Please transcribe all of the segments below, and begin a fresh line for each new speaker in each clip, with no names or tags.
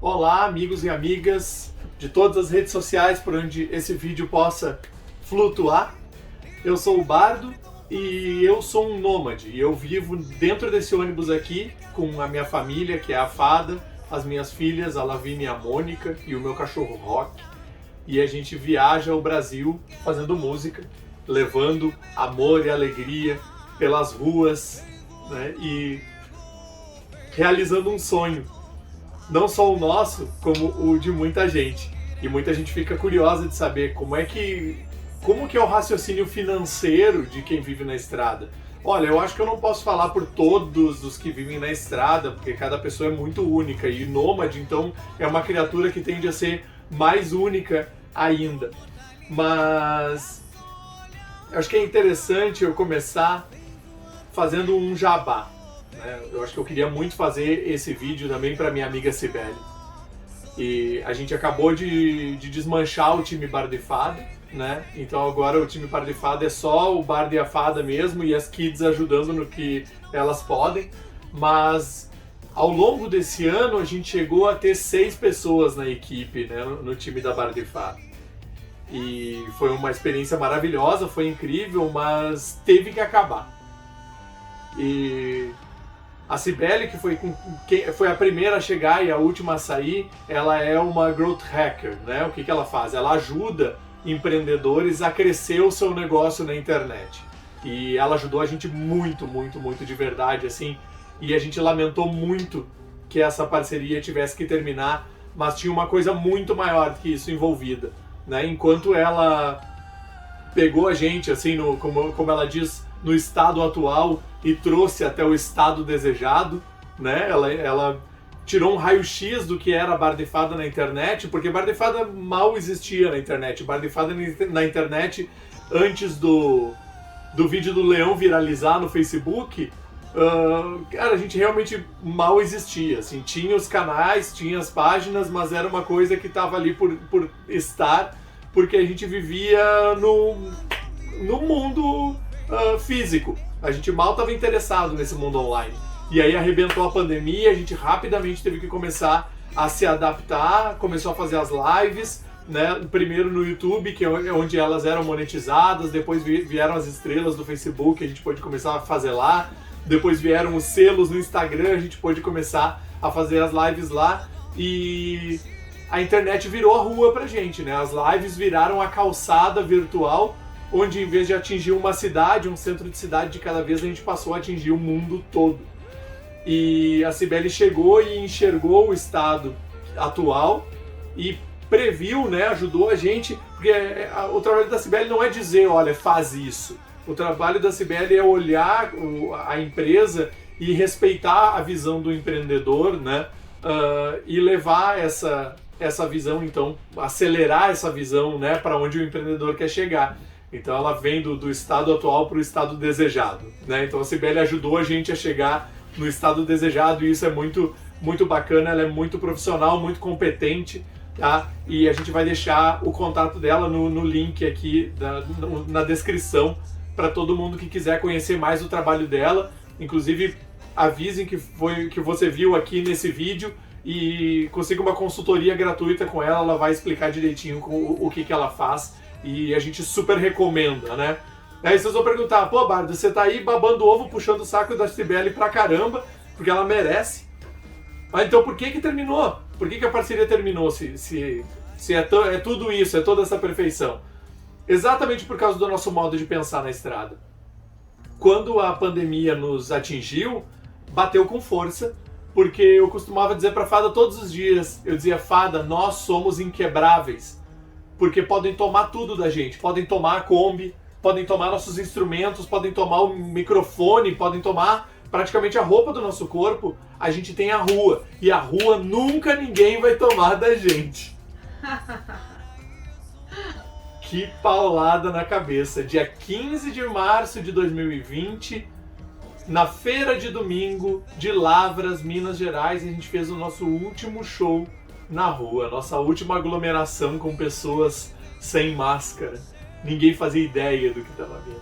Olá, amigos e amigas de todas as redes sociais por onde esse vídeo possa flutuar. Eu sou o Bardo e eu sou um nômade. E eu vivo dentro desse ônibus aqui com a minha família, que é a Fada, as minhas filhas, a Lavínia e a Mônica, e o meu cachorro Rock. E a gente viaja o Brasil fazendo música, levando amor e alegria pelas ruas, né? E realizando um sonho. Não só o nosso, como o de muita gente. E muita gente fica curiosa de saber como que é o raciocínio financeiro de quem vive na estrada. Olha, eu acho que eu não posso falar por todos os que vivem na estrada, porque cada pessoa é muito única. E nômade, então, é uma criatura que tende a ser mais única ainda. Mas eu acho que é interessante eu começar fazendo um jabá. Eu acho que eu queria muito fazer esse vídeo também para minha amiga Cibele. E a gente acabou de desmanchar o time Bardo e Fada, né? Então agora o time Bardo e Fada é só o Bardo e a Fada mesmo e as kids ajudando no que elas podem. Mas ao longo desse ano a gente chegou a ter 6 pessoas na equipe, né? No time da Bardo e Fada. E foi uma experiência maravilhosa, foi incrível, mas teve que acabar. E a Cibele, que foi a primeira a chegar e a última a sair, ela é uma growth hacker, né? O que ela faz? Ela ajuda empreendedores a crescer o seu negócio na internet. E ela ajudou a gente muito, muito, muito de verdade, assim. E a gente lamentou muito que essa parceria tivesse que terminar, mas tinha uma coisa muito maior que isso envolvida, né? Enquanto ela pegou a gente, assim, como ela diz, no estado atual e trouxe até o estado desejado, né? Ela tirou um raio-x do que era Bardo e Fada na internet, porque Bardo e Fada mal existia na internet. Bardo e Fada na internet, antes do vídeo do Leão viralizar no Facebook, cara, a gente realmente mal existia. Assim, tinha os canais, tinha as páginas, mas era uma coisa que estava ali por estar, porque a gente vivia no mundo físico. A gente mal estava interessado nesse mundo online. E aí arrebentou a pandemia, a gente rapidamente teve que começar a se adaptar, começou a fazer as lives, né? Primeiro no YouTube, que é onde elas eram monetizadas, depois vieram as estrelas do Facebook, a gente pôde começar a fazer lá, depois vieram os selos no Instagram, a gente pôde começar a fazer as lives lá, e a internet virou a rua pra gente, né? As lives viraram a calçada virtual, onde em vez de atingir uma cidade, um centro de cidade de cada vez, a gente passou a atingir o mundo todo. E a Cibele chegou e enxergou o estado atual e previu, né, ajudou a gente, porque o trabalho da Cibele não é dizer, olha, faz isso. O trabalho da Cibele é olhar a empresa e respeitar a visão do empreendedor, né, e levar essa visão, então, acelerar essa visão, né, para onde o empreendedor quer chegar. Então ela vem do estado atual para o estado desejado, né? Então a Cibele ajudou a gente a chegar no estado desejado e isso é muito, muito bacana, ela é muito profissional, muito competente, tá? E a gente vai deixar o contato dela no link aqui na descrição para todo mundo que quiser conhecer mais o trabalho dela. Inclusive avisem que foi que você viu aqui nesse vídeo e consiga uma consultoria gratuita com ela, ela vai explicar direitinho o que ela faz. E a gente super recomenda, né? Aí vocês vão perguntar, pô, Bardo, você tá aí babando ovo, puxando o saco da Cibele pra caramba, porque ela merece. Mas então por que terminou? Por que a parceria terminou se é tudo isso, é toda essa perfeição? Exatamente por causa do nosso modo de pensar na estrada. Quando a pandemia nos atingiu, bateu com força, porque eu costumava dizer pra Fada todos os dias, eu dizia, Fada, nós somos inquebráveis. Porque podem tomar tudo da gente, podem tomar a Kombi, podem tomar nossos instrumentos, podem tomar o microfone, podem tomar praticamente a roupa do nosso corpo, a gente tem a rua, e a rua nunca ninguém vai tomar da gente. Que paulada na cabeça. Dia 15 de março de 2020, na feira de domingo de Lavras, Minas Gerais, a gente fez o nosso último show na rua, nossa última aglomeração com pessoas sem máscara. Ninguém fazia ideia do que estava vendo.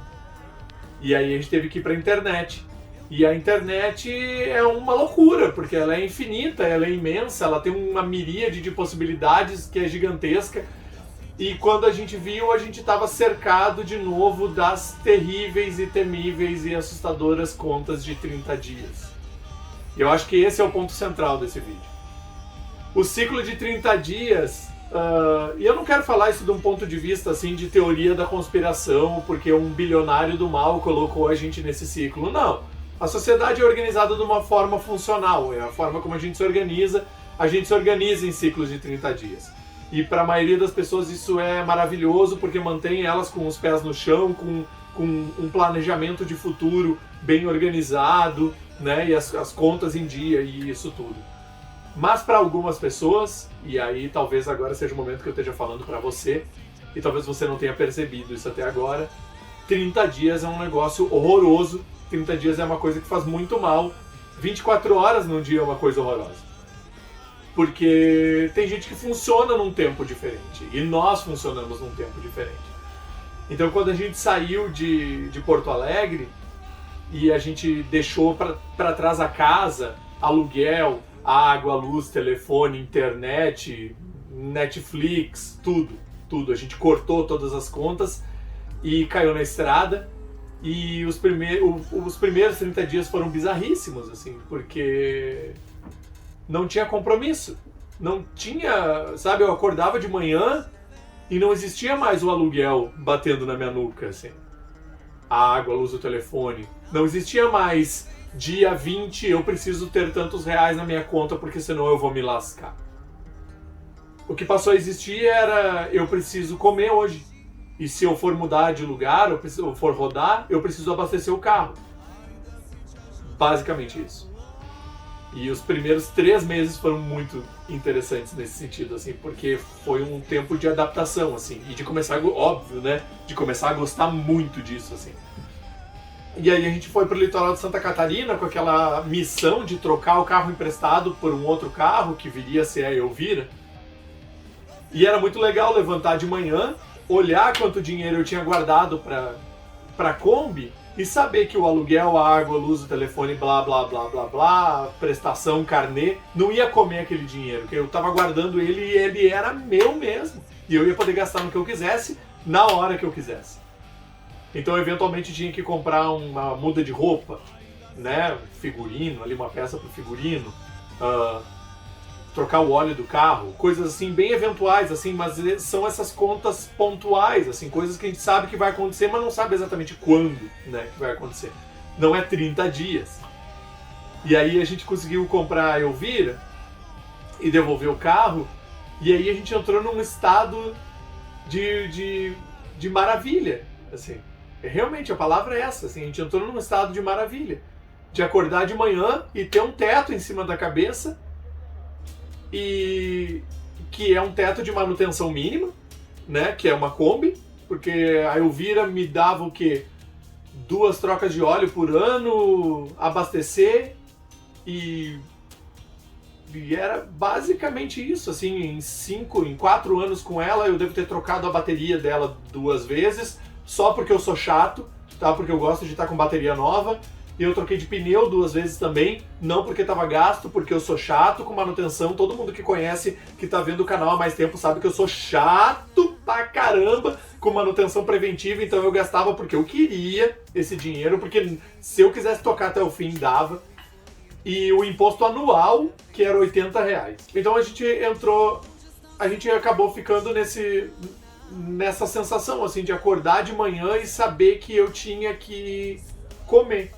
E aí a gente teve que ir pra internet. E a internet é uma loucura, porque ela é infinita, ela é imensa, ela tem uma miríade de possibilidades que é gigantesca. E quando a gente viu, a gente estava cercado de novo das terríveis e temíveis e assustadoras contas de 30 dias. E eu acho que esse é o ponto central desse vídeo. O ciclo de 30 dias, e eu não quero falar isso de um ponto de vista assim de teoria da conspiração, porque um bilionário do mal colocou a gente nesse ciclo. Não. A sociedade é organizada de uma forma funcional, é a forma como a gente se organiza em ciclos de 30 dias. E para a maioria das pessoas isso é maravilhoso, porque mantém elas com os pés no chão, com um planejamento de futuro bem organizado, né, e as contas em dia e isso tudo. Mas para algumas pessoas, e aí talvez agora seja o momento que eu esteja falando para você, e talvez você não tenha percebido isso até agora, 30 dias é um negócio horroroso, 30 dias é uma coisa que faz muito mal, 24 horas num dia é uma coisa horrorosa. Porque tem gente que funciona num tempo diferente, e nós funcionamos num tempo diferente. Então quando a gente saiu de Porto Alegre, e a gente deixou para trás a casa, aluguel, água, luz, telefone, internet, Netflix, tudo. A gente cortou todas as contas e caiu na estrada. E os primeiros 30 dias foram bizarríssimos, assim, porque não tinha compromisso. Não tinha, sabe, eu acordava de manhã e não existia mais o aluguel batendo na minha nuca, assim. A água, a luz, o telefone. Não existia mais dia 20 eu preciso ter tantos reais na minha conta porque senão eu vou me lascar. O que passou a existir era eu preciso comer hoje. E se eu for mudar de lugar, eu for rodar, eu preciso abastecer o carro. Basicamente isso. E os primeiros 3 meses foram muito interessantes nesse sentido, assim, porque foi um tempo de adaptação, assim, e de começar, óbvio, né, de começar a gostar muito disso, assim. E aí a gente foi pro litoral de Santa Catarina com aquela missão de trocar o carro emprestado por um outro carro, que viria a ser a Elvira. E era muito legal levantar de manhã, olhar quanto dinheiro eu tinha guardado pra Kombi e saber que o aluguel, a água, a luz, o telefone, blá, blá, blá, blá, blá, prestação, carnê, não ia comer aquele dinheiro, que eu tava guardando ele e ele era meu mesmo. E eu ia poder gastar no que eu quisesse, na hora que eu quisesse. Então, eventualmente, tinha que comprar uma muda de roupa, né, figurino, ali uma peça pro figurino, trocar o óleo do carro, coisas assim bem eventuais, assim, mas são essas contas pontuais, assim, coisas que a gente sabe que vai acontecer, mas não sabe exatamente quando, né, que vai acontecer. Não é 30 dias. E aí a gente conseguiu comprar a Elvira e devolver o carro, e aí a gente entrou num estado de maravilha, assim. Realmente, a palavra é essa, assim, a gente entrou num estado de maravilha. De acordar de manhã e ter um teto em cima da cabeça, e que é um teto de manutenção mínima, né, que é uma Kombi, porque a Elvira me dava o quê? 2 trocas de óleo por ano, abastecer, e era basicamente isso, assim, em 4 anos com ela eu devo ter trocado a bateria dela 2 vezes, só porque eu sou chato, tá? Porque eu gosto de estar com bateria nova. E eu troquei de pneu 2 vezes também, não porque estava gasto, porque eu sou chato com manutenção. Todo mundo que conhece, que tá vendo o canal há mais tempo, sabe que eu sou chato pra caramba com manutenção preventiva, então eu gastava porque eu queria esse dinheiro, porque se eu quisesse tocar até o fim, dava. E o imposto anual, que era R$80. Então a gente acabou ficando nessa sensação, assim, de acordar de manhã e saber que eu tinha que comer.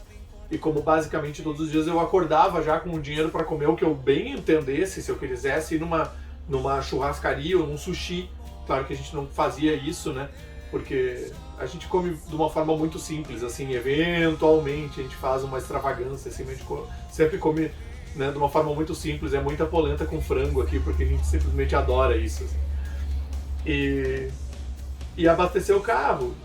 E como basicamente todos os dias eu acordava já com dinheiro para comer o que eu bem entendesse, se eu quisesse ir numa churrascaria ou num sushi. Claro que a gente não fazia isso, né? Porque a gente come de uma forma muito simples, assim, eventualmente a gente faz uma extravagância, assim, a gente sempre come, né, de uma forma muito simples, é muita polenta com frango aqui, porque a gente simplesmente adora isso, assim. E abastecer o carro.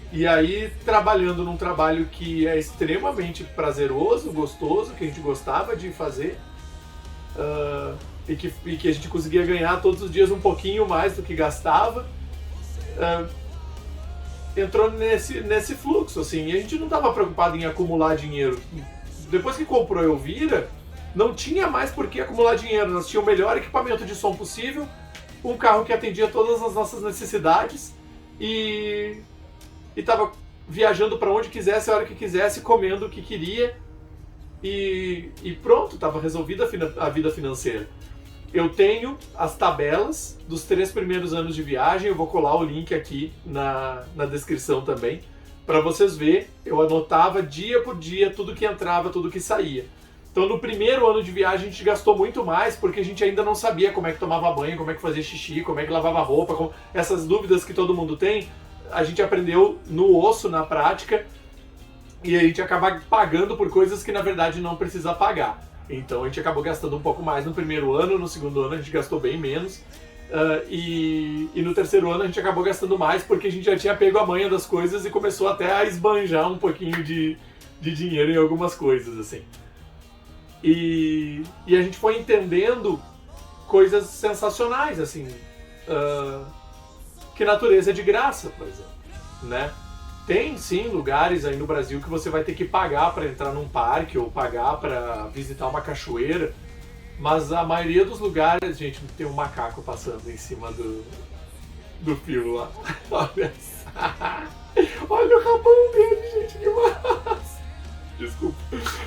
E aí, trabalhando num trabalho que é extremamente prazeroso, gostoso, que a gente gostava de fazer, e que a gente conseguia ganhar todos os dias um pouquinho mais do que gastava, entrou nesse fluxo, assim, e a gente não estava preocupado em acumular dinheiro. depois que comprou a Elvira, não tinha mais por que acumular dinheiro. Nós tínhamos o melhor equipamento de som possível, um carro que atendia todas as nossas necessidades e tava viajando para onde quisesse, a hora que quisesse, comendo o que queria e pronto, tava resolvida a vida financeira. Eu tenho as tabelas dos 3 primeiros anos de viagem, eu vou colar o link aqui na descrição também, para vocês verem. Eu anotava dia por dia tudo que entrava, tudo que saía. Então no primeiro ano de viagem a gente gastou muito mais porque a gente ainda não sabia como é que tomava banho, como é que fazia xixi, como é que lavava roupa, essas dúvidas que todo mundo tem, a gente aprendeu no osso, na prática, e a gente acaba pagando por coisas que na verdade não precisa pagar. Então a gente acabou gastando um pouco mais no primeiro ano, no segundo ano a gente gastou bem menos, e no terceiro ano a gente acabou gastando mais porque a gente já tinha pego a manha das coisas e começou até a esbanjar um pouquinho de dinheiro em algumas coisas, assim. E a gente foi entendendo coisas sensacionais, assim, que natureza é de graça, por exemplo, né? Tem sim lugares aí no Brasil que você vai ter que pagar para entrar num parque ou pagar para visitar uma cachoeira, mas a maioria dos lugares, gente, tem um macaco passando em cima do fio lá. Olha só. Olha o rabão dele, gente, que massa! Desculpa.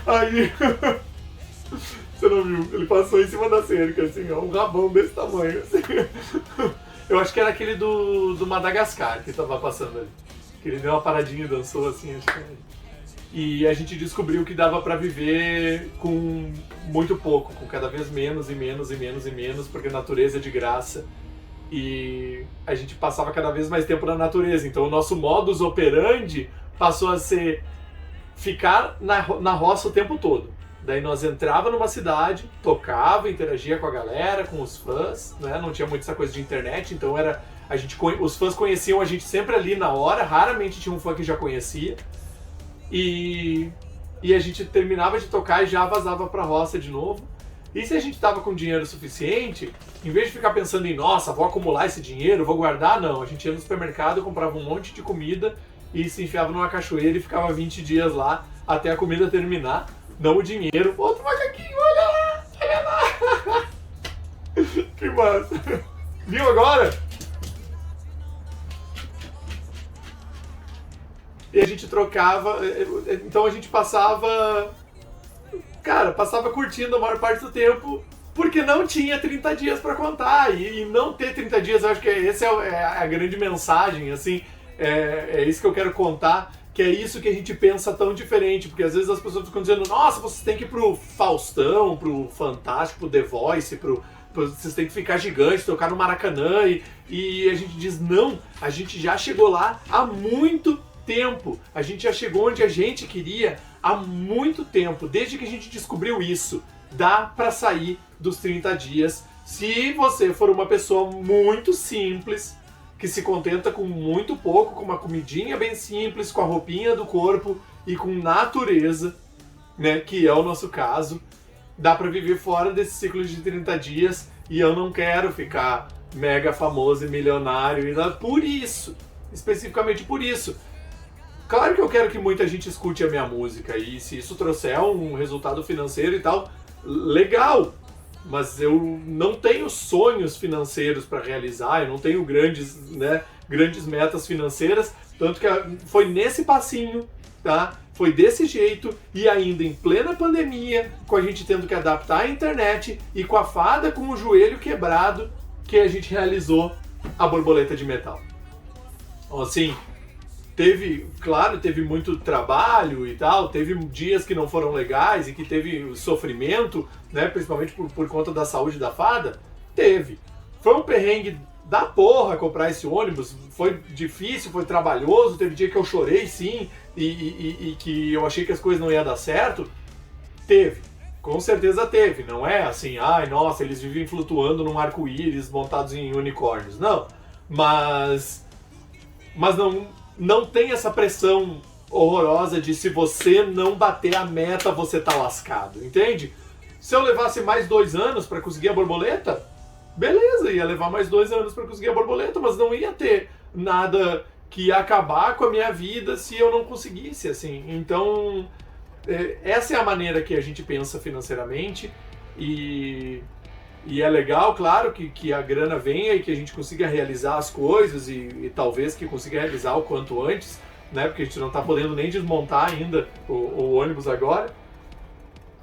Aí, você não viu? Ele passou em cima da cerca, assim, ó, um rabão desse tamanho, assim. Eu acho que era aquele do Madagascar que tava passando ali. Que ele deu uma paradinha e dançou, assim, acho que... E a gente descobriu que dava pra viver com muito pouco, com cada vez menos e menos e menos e menos, porque a natureza é de graça. E a gente passava cada vez mais tempo na natureza. Então o nosso modus operandi passou a ser ficar na roça o tempo todo. Daí nós entrava numa cidade, tocava, interagia com a galera, com os fãs, né? Não tinha muito essa coisa de internet, então era... os fãs conheciam a gente sempre ali na hora, raramente tinha um fã que já conhecia. E a gente terminava de tocar e já vazava pra roça de novo. E se a gente tava com dinheiro suficiente, em vez de ficar pensando em, nossa, vou acumular esse dinheiro, vou guardar, não. A gente ia no supermercado, comprava um monte de comida e se enfiava numa cachoeira e ficava 20 dias lá até a comida terminar. Não o dinheiro. Outro macaquinho, olha lá, olha lá. Que massa. Viu agora? E a gente trocava, então a gente passava curtindo a maior parte do tempo, porque não tinha 30 dias para contar, e não ter 30 dias, eu acho que essa é a grande mensagem, assim, é isso que eu quero contar, que é isso que a gente pensa tão diferente, porque às vezes as pessoas ficam dizendo, nossa, vocês têm que ir pro Faustão, pro Fantástico, pro The Voice, vocês têm que ficar gigante, tocar no Maracanã, e a gente diz, não, a gente já chegou lá há muito tempo, a gente já chegou onde a gente queria há muito tempo, desde que a gente descobriu isso. Dá pra sair dos 30 dias se você for uma pessoa muito simples, que se contenta com muito pouco, com uma comidinha bem simples, com a roupinha do corpo e com natureza, né, que é o nosso caso. Dá pra viver fora desse ciclo de 30 dias e eu não quero ficar mega famoso e milionário, e por isso, especificamente por isso. Claro que eu quero que muita gente escute a minha música e se isso trouxer um resultado financeiro e tal, legal. Mas eu não tenho sonhos financeiros para realizar, eu não tenho grandes metas financeiras, tanto que foi nesse passinho, tá? Foi desse jeito e ainda em plena pandemia, com a gente tendo que adaptar a internet e com a fada com o joelho quebrado, que a gente realizou a borboleta de metal. Assim, teve muito trabalho e tal, teve dias que não foram legais e que teve sofrimento, né, principalmente por conta da saúde da fada, teve. Foi um perrengue da porra comprar esse ônibus, foi difícil, foi trabalhoso, teve dia que eu chorei sim, e que eu achei que as coisas não iam dar certo, teve. Com certeza teve, não é assim, ai nossa, eles vivem flutuando num arco-íris montados em unicórnios, não. Mas não tem essa pressão horrorosa de se você não bater a meta, você tá lascado, entende? Se eu levasse mais 2 anos para conseguir a borboleta, beleza, ia levar mais 2 anos para conseguir a borboleta, mas não ia ter nada que ia acabar com a minha vida se eu não conseguisse, assim. Então, essa é a maneira que a gente pensa financeiramente e é legal, claro, que a grana venha e que a gente consiga realizar as coisas e talvez que consiga realizar o quanto antes, né? Porque a gente não está podendo nem desmontar ainda o ônibus agora.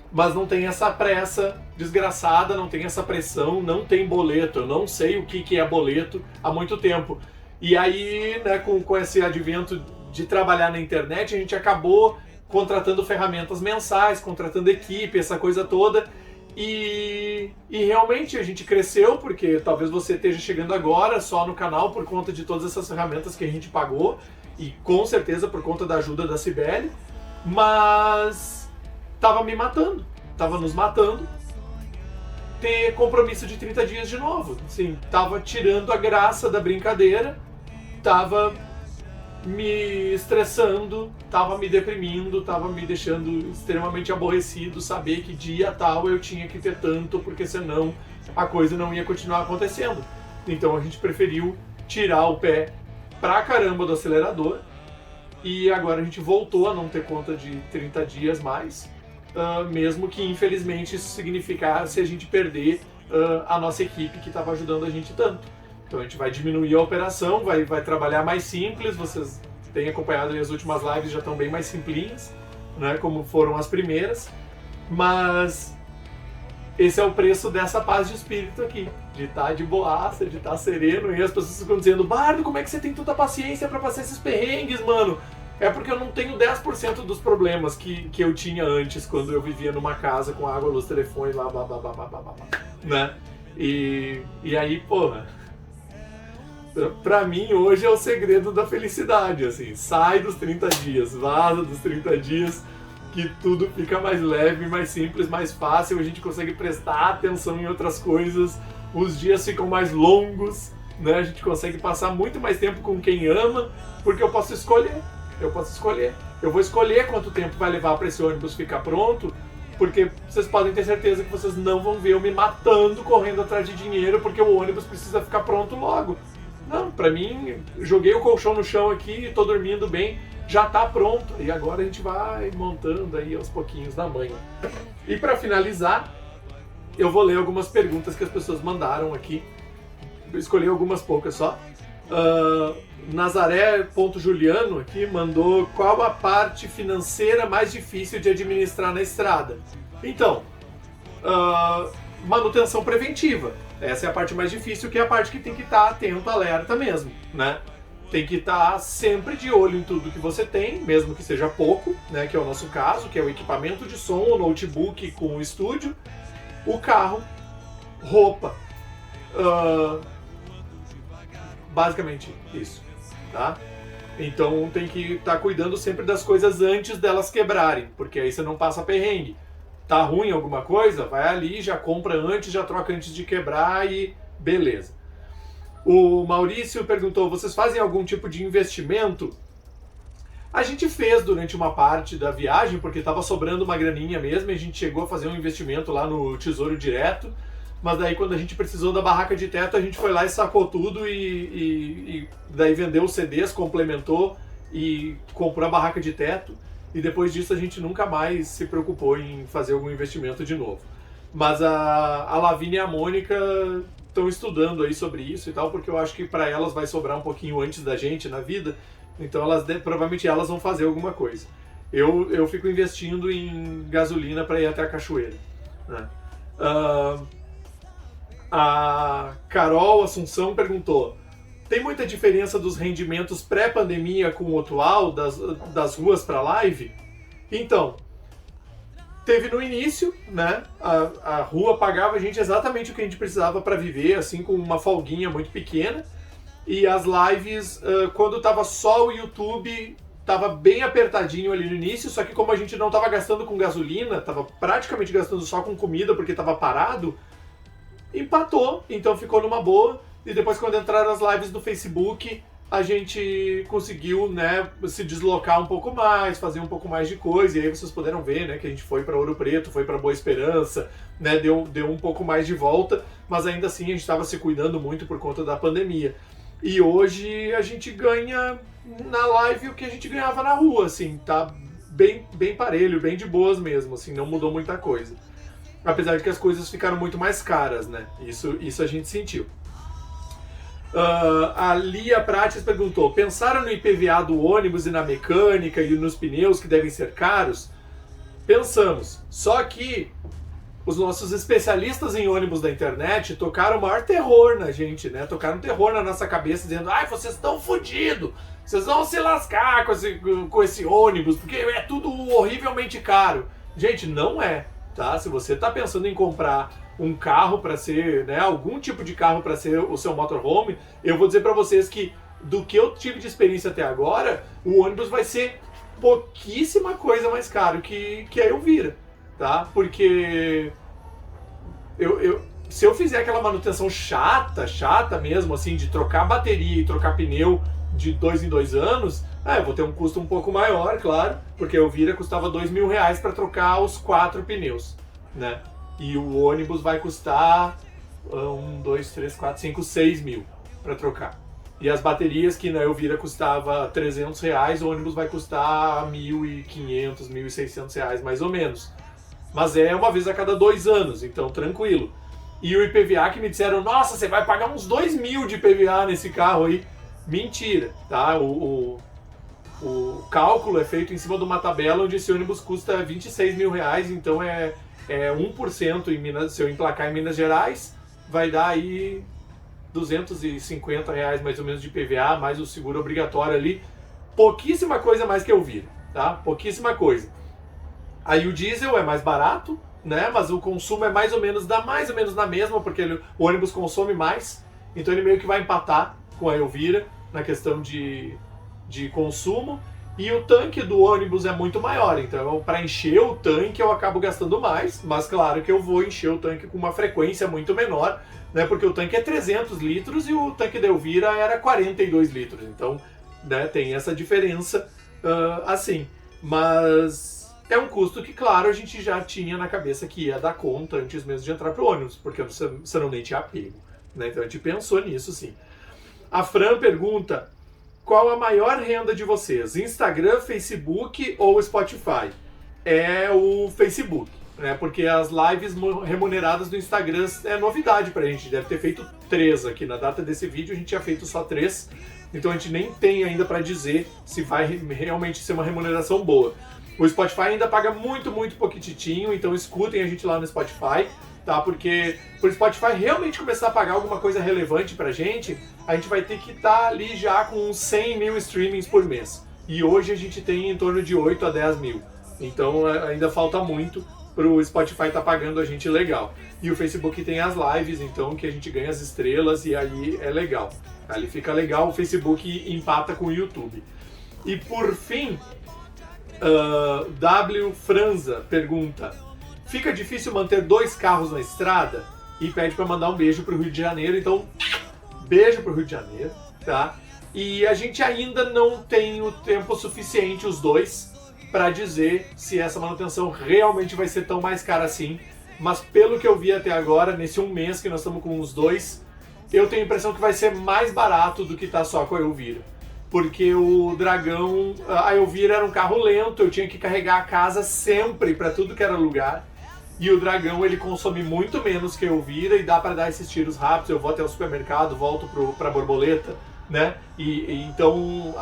Mas não tem essa pressa desgraçada, não tem essa pressão, não tem boleto. Eu não sei o que é boleto há muito tempo. E aí, né, com esse advento de trabalhar na internet, a gente acabou contratando ferramentas mensais, contratando equipe, essa coisa toda. E realmente a gente cresceu, porque talvez você esteja chegando agora só no canal por conta de todas essas ferramentas que a gente pagou, e com certeza por conta da ajuda da Cibele, mas tava me matando, tava nos matando ter compromisso de 30 dias de novo. Assim, tava tirando a graça da brincadeira, tava me estressando, tava me deprimindo, tava me deixando extremamente aborrecido saber que dia tal eu tinha que ter tanto, porque senão a coisa não ia continuar acontecendo. Então a gente preferiu tirar o pé pra caramba do acelerador e agora a gente voltou a não ter conta de 30 dias mais, mesmo que infelizmente isso significasse a gente perder a nossa equipe que estava ajudando a gente tanto. Então a gente vai diminuir a operação, vai trabalhar mais simples. Vocês têm acompanhado as últimas lives, já estão bem mais simplinhas, né, como foram as primeiras, mas esse é o preço dessa paz de espírito aqui, de estar de boaça, de estar sereno, e as pessoas ficam dizendo: Bardo, como é que você tem tanta paciência para passar esses perrengues, mano? É porque eu não tenho 10% dos problemas que eu tinha antes, quando eu vivia numa casa com água, luz, telefone, blá, blá, blá, blá, blá, blá, blá, né? E aí, porra, pra mim hoje é o segredo da felicidade, assim, sai dos 30 dias, vaza dos 30 dias, que tudo fica mais leve, mais simples, mais fácil, a gente consegue prestar atenção em outras coisas, os dias ficam mais longos, né? A gente consegue passar muito mais tempo com quem ama, porque eu posso escolher. Eu vou escolher quanto tempo vai levar para esse ônibus ficar pronto, porque vocês podem ter certeza que vocês não vão ver eu me matando correndo atrás de dinheiro porque o ônibus precisa ficar pronto logo. Não, pra mim, joguei o colchão no chão aqui, tô dormindo bem, já tá pronto. E agora a gente vai montando aí aos pouquinhos na manhã. E para finalizar, eu vou ler algumas perguntas que as pessoas mandaram aqui. Eu escolhi algumas poucas só. Nazaré.Juliano aqui mandou: qual a parte financeira mais difícil de administrar na estrada? Então, manutenção preventiva. Essa é a parte mais difícil, que é a parte que tem que estar atento, alerta mesmo, né? Tem que estar sempre de olho em tudo que você tem, mesmo que seja pouco, né? Que é o nosso caso, que é o equipamento de som, o notebook com o estúdio, o carro, roupa. Basicamente isso, tá? Então tem que estar cuidando sempre das coisas antes delas quebrarem, porque aí você não passa perrengue. Tá ruim alguma coisa? Vai ali, já compra antes, já troca antes de quebrar e beleza. O Maurício perguntou: vocês fazem algum tipo de investimento? A gente fez durante uma parte da viagem, porque estava sobrando uma graninha mesmo, e a gente chegou a fazer um investimento lá no Tesouro Direto, mas daí quando a gente precisou da barraca de teto, a gente foi lá e sacou tudo e daí vendeu os CDs, complementou e comprou a barraca de teto. E depois disso a gente nunca mais se preocupou em fazer algum investimento de novo. Mas a Lavínia e a Mônica estão estudando aí sobre isso e tal, porque eu acho que para elas vai sobrar um pouquinho antes da gente na vida, então provavelmente elas vão fazer alguma coisa. Eu fico investindo em gasolina para ir até a cachoeira, né? A Carol Assunção perguntou: tem muita diferença dos rendimentos pré-pandemia com o atual, das ruas para live? Então, teve no início, né? A rua pagava a gente exatamente o que a gente precisava para viver, assim, com uma folguinha muito pequena. E as lives, quando tava só o YouTube, tava bem apertadinho ali no início, só que como a gente não tava gastando com gasolina, tava praticamente gastando só com comida porque tava parado, empatou, então ficou numa boa. E depois, quando entraram as lives do Facebook, a gente conseguiu, né, se deslocar um pouco mais, fazer um pouco mais de coisa. E aí vocês puderam ver, né, que a gente foi para Ouro Preto, foi para Boa Esperança, né, deu um pouco mais de volta, mas ainda assim a gente estava se cuidando muito por conta da pandemia. E hoje a gente ganha na live o que a gente ganhava na rua, assim, tá bem parelho, bem de boas mesmo, assim, não mudou muita coisa. Apesar de que as coisas ficaram muito mais caras, né? Isso a gente sentiu. A Lia Prates perguntou: pensaram no IPVA do ônibus e na mecânica e nos pneus que devem ser caros? Pensamos, só que os nossos especialistas em ônibus da internet tocaram o maior terror na gente, né? Tocaram terror na nossa cabeça, dizendo: ai, vocês estão fodidos, vocês vão se lascar com esse ônibus, porque é tudo horrivelmente caro. Gente, não é, tá? Se você está pensando em comprar um carro para ser, né, algum tipo de carro para ser o seu motorhome, eu vou dizer para vocês que, do que eu tive de experiência até agora, o ônibus vai ser pouquíssima coisa mais caro que a Elvira, tá? Porque se eu fizer aquela manutenção chata mesmo, assim, de trocar bateria e trocar pneu de 2 em 2 anos, eu vou ter um custo um pouco maior, claro, porque a Elvira custava R$2.000 para trocar os 4 pneus, né? E o ônibus vai custar 1, 2, 3, 4, 5, 6 mil para trocar. E as baterias que na Elvira custava R$300, o ônibus vai custar R$1.500, R$1.600 mais ou menos. Mas é uma vez a cada 2 anos, então tranquilo. E o IPVA que me disseram: nossa, você vai pagar uns 2 mil de IPVA nesse carro aí. Mentira, tá? O cálculo é feito em cima de uma tabela onde esse ônibus custa R$26.000, então é 1% em Minas, se eu emplacar em Minas Gerais, vai dar aí R$250 mais ou menos de IPVA, mais o seguro obrigatório ali. Pouquíssima coisa mais que eu vi, tá? Pouquíssima coisa. Aí o diesel é mais barato, né? Mas o consumo é mais ou menos na mesma, porque o ônibus consome mais, então ele meio que vai empatar com a Elvira na questão de consumo. E o tanque do ônibus é muito maior, então para encher o tanque eu acabo gastando mais, mas claro que eu vou encher o tanque com uma frequência muito menor, né, porque o tanque é 300 litros e o tanque da Elvira era 42 litros, então, né, tem essa diferença assim. Mas é um custo que, claro, a gente já tinha na cabeça que ia dar conta antes mesmo de entrar pro ônibus, porque você não nem tinha apego, né, então a gente pensou nisso sim. A Fran pergunta: qual a maior renda de vocês? Instagram, Facebook ou Spotify? É o Facebook, né? Porque as lives remuneradas do Instagram é novidade pra gente. Deve ter feito 3 aqui. Na data desse vídeo a gente tinha feito só 3. Então a gente nem tem ainda pra dizer se vai realmente ser uma remuneração boa. O Spotify ainda paga muito pouquitinho, então escutem a gente lá no Spotify, tá? Porque pro Spotify realmente começar a pagar alguma coisa relevante pra gente, a gente vai ter que estar ali já com uns 100 mil streamings por mês. E hoje a gente tem em torno de 8 a 10 mil. Então ainda falta muito pro Spotify estar pagando a gente legal. E o Facebook tem as lives, então, que a gente ganha as estrelas e aí é legal. Ali fica legal, o Facebook empata com o YouTube. E por fim, W. Franza pergunta: fica difícil manter 2 carros na estrada? E pede para mandar um beijo pro Rio de Janeiro, então beijo pro Rio de Janeiro, tá? E a gente ainda não tem o tempo suficiente, os dois, para dizer se essa manutenção realmente vai ser tão mais cara assim. Mas pelo que eu vi até agora, nesse 1 mês que nós estamos com os dois, eu tenho a impressão que vai ser mais barato do que tá só com a Elvira. Porque o Dragão, a Elvira era um carro lento, eu tinha que carregar a casa sempre para tudo que era lugar. E o Dragão, ele consome muito menos que a Elvira e dá para dar esses tiros rápidos. Eu vou até o supermercado, volto para Borboleta, né? Então,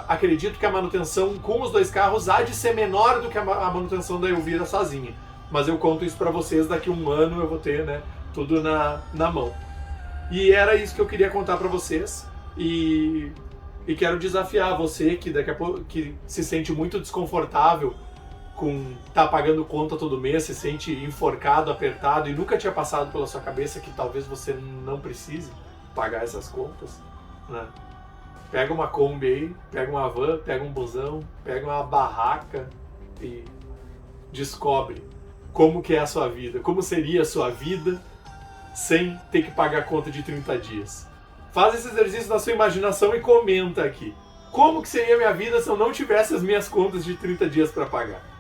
acredito que a manutenção com os 2 carros há de ser menor do que a manutenção da Elvira sozinha. Mas eu conto isso para vocês, daqui 1 ano eu vou ter, né, tudo na mão. E era isso que eu queria contar para vocês. E quero desafiar você que daqui a pouco que se sente muito desconfortável com tá pagando conta todo mês, se sente enforcado, apertado e nunca tinha passado pela sua cabeça que talvez você não precise pagar essas contas, né? Pega uma Kombi aí, pega uma van, pega um busão, pega uma barraca e descobre como que é a sua vida, como seria a sua vida sem ter que pagar a conta de 30 dias. Faz esse exercício na sua imaginação e comenta aqui. Como que seria a minha vida se eu não tivesse as minhas contas de 30 dias para pagar?